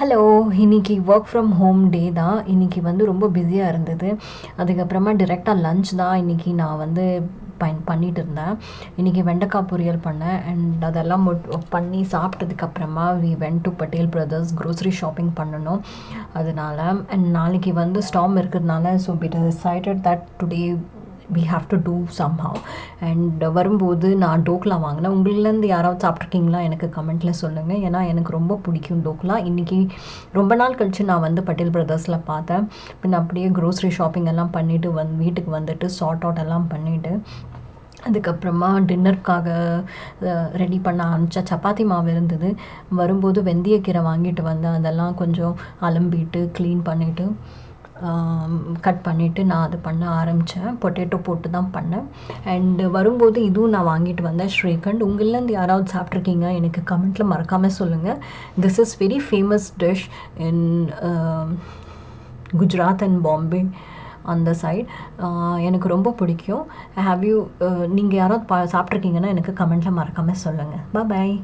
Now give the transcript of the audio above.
Hello! இன்னைக்கு work from home டே தான். இன்னைக்கு ரொம்ப பிஸியா இருந்தது. அதுக்கப்புறமா டைரக்ட்டா லஞ்ச் தான் இன்னைக்கு நான் பண்ணிட்டு இருந்தேன். இன்னைக்கு வெண்டைக்காய் பொரியல் பண்ணேன். அண்ட் அதெல்லாம் பண்ணி சாப்பிட்டதுக்கப்புறமா we went to Patel brothers grocery shopping பண்ணணும். அதனால அண்ட் நாளைக்கு ஸ்டார்ம் இருக்கிறதுனால so we decided that today we have to do somehow. And வரும்போது நான் டோக்லா வாங்கினேன். உங்கள்லேருந்து யாராவது சாப்பிட்ருக்கீங்களா? எனக்கு கமெண்ட்டில் சொல்லுங்கள். ஏன்னா எனக்கு ரொம்ப பிடிக்கும் டோக்லா. இன்றைக்கி ரொம்ப நாள் கழித்து நான் பட்டேல் பிரதர்ஸில் பார்த்தேன். பின்ன அப்படியே க்ரோசரி ஷாப்பிங் எல்லாம் பண்ணிவிட்டு வீட்டுக்கு வந்துட்டு சார்ட் அவுட் எல்லாம் பண்ணிவிட்டு அதுக்கப்புறமா டின்னருக்காக ரெடி பண்ண ஆரம்பித்தா சப்பாத்தி மாவு இருந்தது. வரும்போது வெந்தயக்கீரை வாங்கிட்டு வந்தேன். அதெல்லாம் கொஞ்சம் அலம்பிட்டு க்ளீன் பண்ணிவிட்டு கட் பண்ணிவிட்டு நான் அது பண்ண ஆரம்பித்தேன். பொட்டேட்டோ போட்டு தான் பண்ணேன். அண்டு வரும்போது இதுவும் நான் வாங்கிட்டு வந்தேன், ஸ்ரீகண்ட். உங்கள்லேருந்து யாராவது சாப்பிட்ருக்கீங்க? எனக்கு கமெண்ட்டில் மறக்காமல் சொல்லுங்கள். This is very famous dish in Gujarat and Bombay அந்த சைட். எனக்கு ரொம்ப பிடிக்கும். நீங்கள் யாராவது சாப்பிட்ருக்கீங்கன்னா எனக்கு கமெண்ட்டில் மறக்காமல் சொல்லுங்கள். பாய்.